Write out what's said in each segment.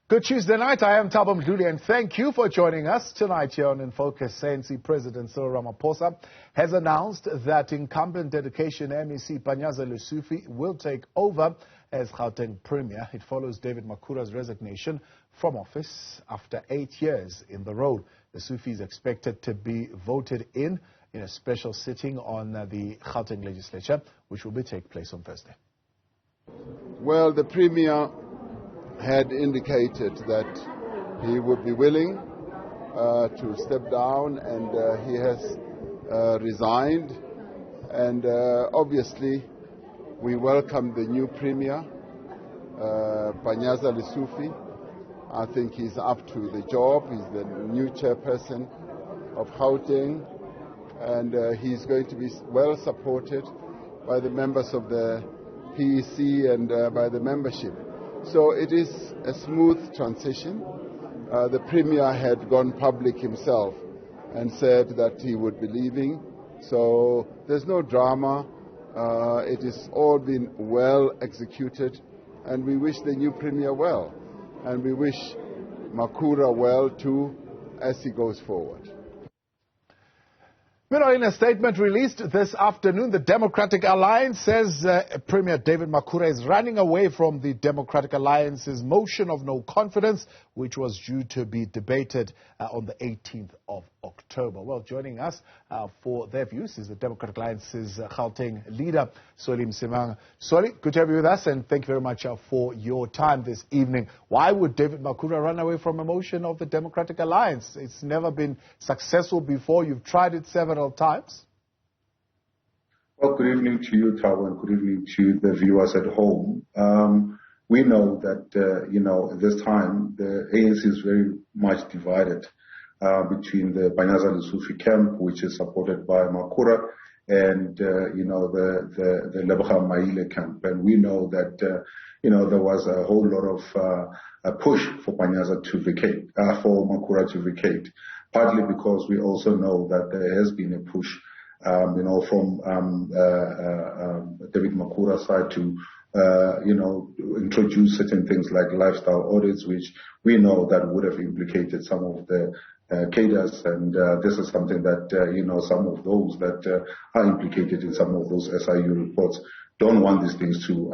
Good Tuesday night. I am Thabo Mdluli, and thank you for joining us tonight here on In Focus. ANC President Cyril Ramaphosa has announced that incumbent Education MEC Panyaza Lesufi will take over as Gauteng Premier. It follows David Makhura's resignation from office after 8 years in the role. Lesufi is expected to be voted in a special sitting on the Gauteng legislature, which will take place on Thursday. Well, the Premier had indicated that he would be willing to step down, and he has resigned. And obviously, we welcome the new Premier, Panyaza Lesufi. I think he's up to the job. He's the new chairperson of Gauteng, and he's going to be well supported by the members of the PEC and by the membership. So it is a smooth transition. The Premier had gone public himself and said that he would be leaving. So there's no drama. It has all been well executed, and we wish the new Premier well. And we wish Makhura well too as he goes forward. In a statement released this afternoon, the Democratic Alliance says Premier David Makhura is running away from the Democratic Alliance's motion of no confidence, which was due to be debated on the 18th of October. Well, joining us for their views is the Democratic Alliance's Gauteng Leader, Msimanga. Soli, good to have you with us, and thank you very much for your time this evening. Why would David Makhura run away from a motion of the Democratic Alliance? It's never been successful before. You've tried it several times. Well, good evening to you, Thabo, and good evening to the viewers at home. We know that, at this time, the ANC is very much divided between the Panyaza Lesufi camp, which is supported by Makhura, and, the Lebogang Maile camp. And we know that, there was a whole lot of a push for Panyaza to vacate, for Makhura to vacate, partly because we also know that there has been a push, from David Makhura's side to, introduce certain things like lifestyle audits, which we know that would have implicated some of the cadres, and this is something that, some of those that are implicated in some of those SIU reports don't want these things to,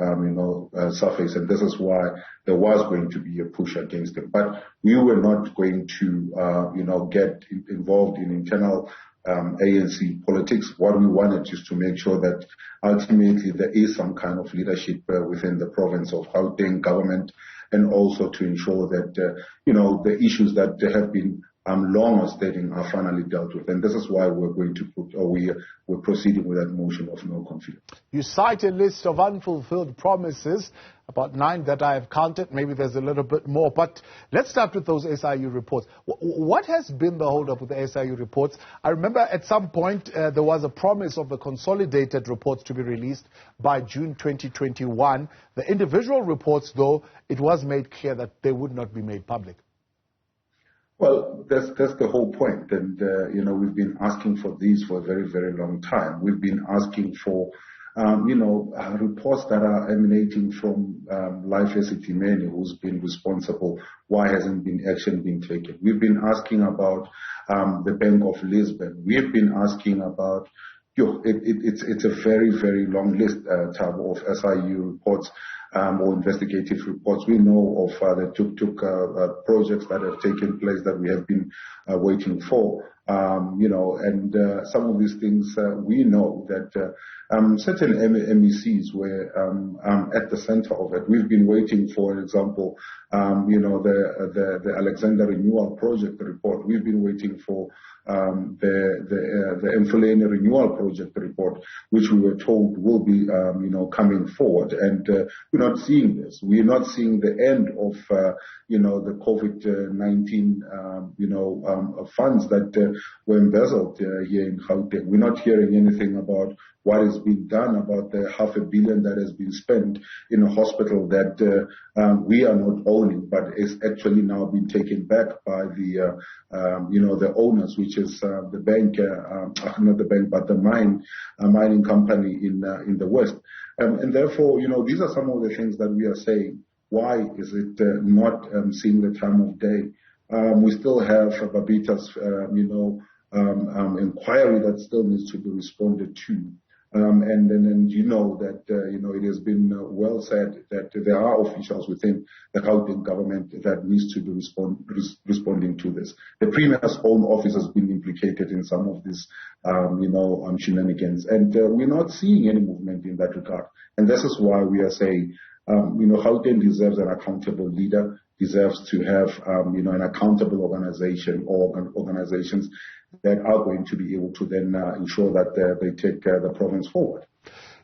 surface, and this is why there was going to be a push against them. But we were not going to, get involved in internal ANC politics. What we wanted is to make sure that ultimately there is some kind of leadership within the province of Gauteng government, and also to ensure that, the issues that have been long standing are finally dealt with. And this is why we're going to we're proceeding with that motion of no confidence. You cite a list of unfulfilled promises, about 9 that I have counted. Maybe there's a little bit more, but let's start with those SIU reports. What has been the holdup with the SIU reports? I remember at some point there was a promise of the consolidated reports to be released by June 2021. The individual reports, though, it was made clear that they would not be made public. Well, that's the whole point. And, we've been asking for these for a very, very long time. We've been asking for, reports that are emanating from Life Esetimeni, who's been responsible. Why hasn't been action being taken? We've been asking about the Bank of Lisbon. We've been asking about, it's a very, very long list, Thabo, of SIU reports or investigative reports. We know of the tuk-tuk projects that have taken place that we have been waiting for, and some of these things we know that certain MECs were at the center of it. We've been waiting, for example, the Alexander Renewal Project report. We've been waiting for the Mfuleni Renewal Project report, which we were told will be, coming forward. And we're not seeing this. We're not seeing the end of, the COVID-19, funds that were embezzled here in Gauteng. We're not hearing anything about what has been done, about the $500 million that has been spent in a hospital that we are not owning, but is actually now been taken back by the, the owners, which is the bank, not the bank, but the mining company in the West. And therefore, these are some of the things that we are saying. Why is it not seeing the time of day? We still have Babita's, inquiry that still needs to be responded to. And you know that, it has been well said that there are officials within the Gauteng government that needs to be responding to this. The Premier's own office has been implicated in some of these, shenanigans. And we're not seeing any movement in that regard. And this is why we are saying, Gauteng deserves an accountable leader, deserves to have, an accountable organization or organizations that are going to be able to then ensure that they take the province forward.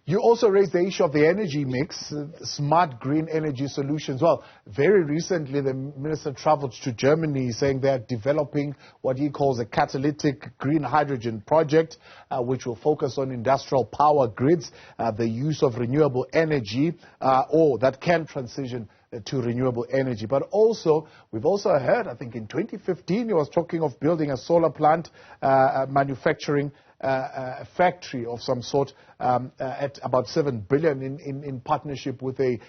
You also raised the issue of the energy mix, smart green energy solutions. Well, very recently the minister traveled to Germany saying they are developing what he calls a catalytic green hydrogen project, which will focus on industrial power grids, the use of renewable energy, or that can transition to renewable energy. But also, we've also heard, I think in 2015, he was talking of building a solar plant, manufacturing a factory of some sort at about 7 billion in partnership with a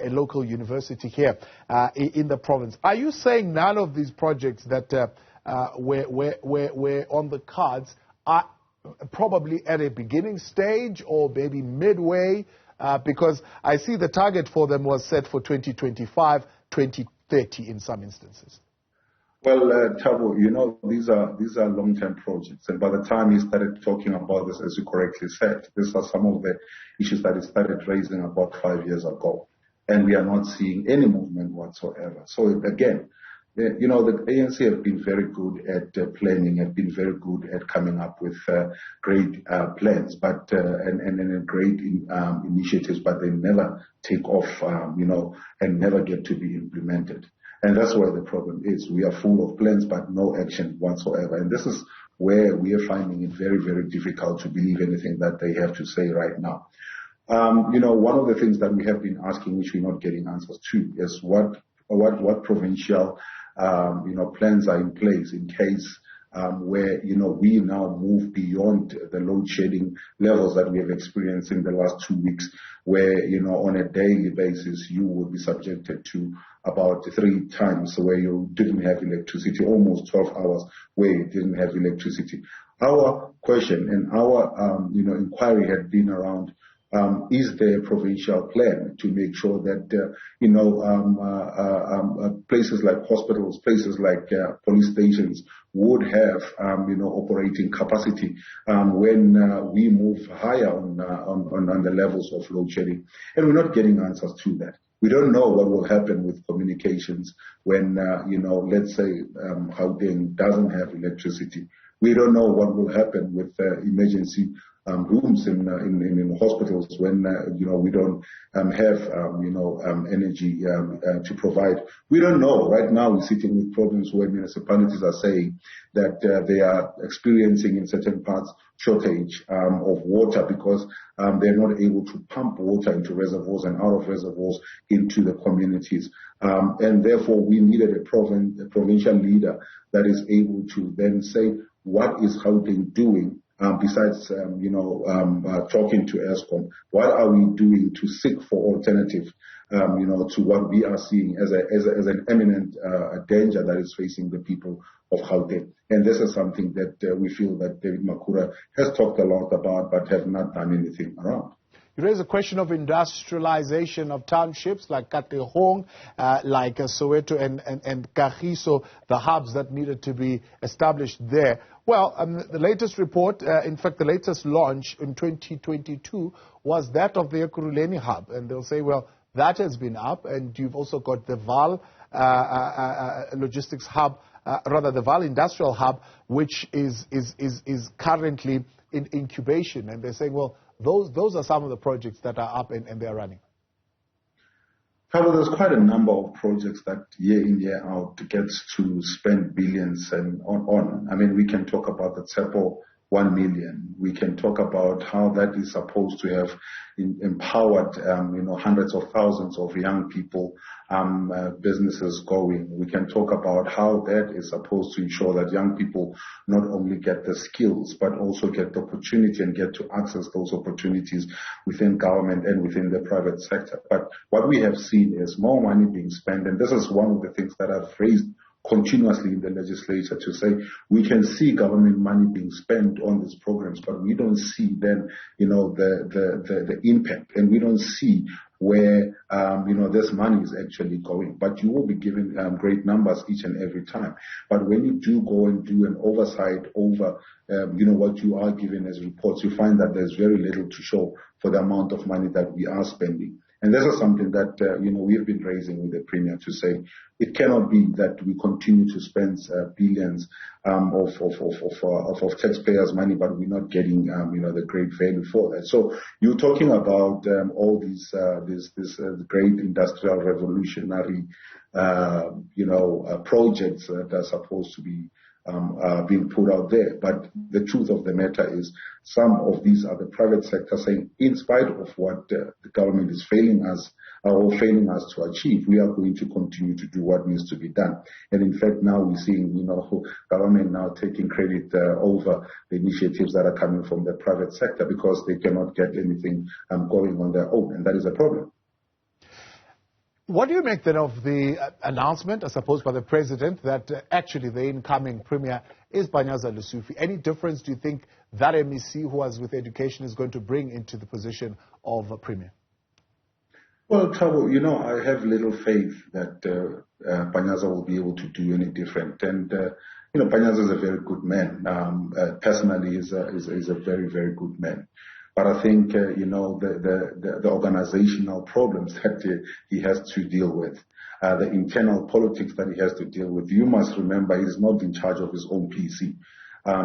local university here in the province. Are you saying none of these projects that were on the cards are probably at a beginning stage or maybe midway? Because I see the target for them was set for 2025, 2030 in some instances. Well, Thabo, these are long-term projects. And by the time he started talking about this, as you correctly said, these are some of the issues that he started raising about 5 years ago. And we are not seeing any movement whatsoever. So again, the ANC have been very good at planning, have been very good at coming up with great plans, but and great initiatives, but they never take off, and never get to be implemented. And that's where the problem is. We are full of plans, but no action whatsoever. And this is where we are finding it very, very difficult to believe anything that they have to say right now. One of the things that we have been asking, which we're not getting answers to, is what provincial plans are in place in case where we now move beyond the load shedding levels that we have experienced in the last 2 weeks, where on a daily basis you would be subjected to about 3 times where you didn't have electricity, almost 12 hours where you didn't have electricity. Our question and our inquiry had been around, is there a provincial plan to make sure that, places like hospitals, places like police stations would have, operating capacity when we move higher on the levels of load shedding? And we're not getting answers to that. We don't know what will happen with communications when, let's say, Gauteng doesn't have electricity. We don't know what will happen with emergency rooms in hospitals when we don't have energy to provide. We don't know. Right now we're sitting with problems where municipalities are saying that they are experiencing in certain parts shortage of water because they're not able to pump water into reservoirs and out of reservoirs into the communities. And therefore we needed a provincial leader that is able to then say, what is Gauteng doing besides, talking to Eskom? What are we doing to seek for alternative, to what we are seeing as an imminent danger that is facing the people of Gauteng? And this is something that we feel that David Makhura has talked a lot about, but have not done anything around. You raise a question of industrialization of townships like Katlehong, like Soweto and Kagiso, the hubs that needed to be established there. Well, the latest report, in fact, the latest launch in 2022 was that of the Ekurhuleni hub. And they'll say, well, that has been up. And you've also got the Vaal logistics hub, the Vaal industrial hub, which is currently in incubation. And they're saying, well, those are some of the projects that are up and they're running. However, there's quite a number of projects that year in, year out gets to spend billions and on. I mean, we can talk about the Tsepo 1 million. We can talk about how that is supposed to have empowered, hundreds of thousands of young people, businesses going. We can talk about how that is supposed to ensure that young people not only get the skills, but also get the opportunity and get to access those opportunities within government and within the private sector. But what we have seen is more money being spent, and this is one of the things that I've raised continuously in the legislature to say we can see government money being spent on these programs, but we don't see then, the impact, and we don't see where, this money is actually going. But you will be given great numbers each and every time. But when you do go and do an oversight over, what you are given as reports, you find that there's very little to show for the amount of money that we are spending. And this is something that, we have been raising with the Premier to say it cannot be that we continue to spend billions of taxpayers' money, but we're not getting, the great value for that. So you're talking about all these great industrial revolutionary, projects that are supposed to be being put out there. But the truth of the matter is some of these are the private sector saying, in spite of what the government is failing us to achieve, we are going to continue to do what needs to be done. And in fact, now we're seeing, government now taking credit over the initiatives that are coming from the private sector because they cannot get anything going on their own. And that is a problem. What do you make then of the announcement, I suppose, by the President that actually the incoming Premier is Panyaza Lesufi? Any difference do you think that MEC who was with education is going to bring into the position of a Premier? Well, Thabo, I have little faith that Panyaza will be able to do any different. And, Panyaza is a very good man. Personally, is a very, very good man. But I think, the organizational problems that he has to deal with, the internal politics that he has to deal with. You must remember he's not in charge of his own PC.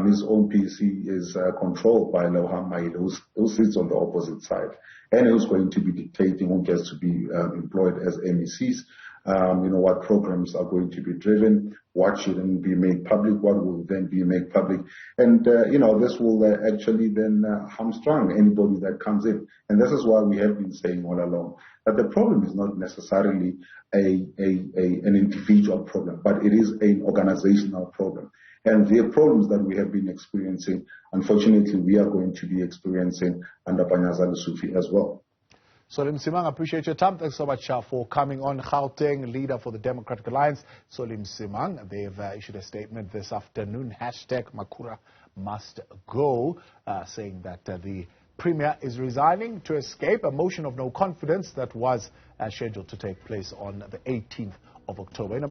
His own PC is controlled by Lohan Maile, who sits on the opposite side, and who's going to be dictating who gets to be employed as MECs. What programs are going to be driven, what shouldn't be made public, what will then be made public. And, this will actually then hamstrung anybody that comes in. And this is why we have been saying all along that the problem is not necessarily an individual problem, but it is an organizational problem. And the problems that we have been experiencing, unfortunately, we are going to be experiencing under Panyaza Lesufi as well. Cyril Msimanga, appreciate your time. Thanks so much for coming on. Gauteng Leader for the Democratic Alliance, Cyril Msimanga. They've issued a statement this afternoon, #Makhura must go, saying that the Premier is resigning to escape a motion of no confidence that was scheduled to take place on the 18th of October.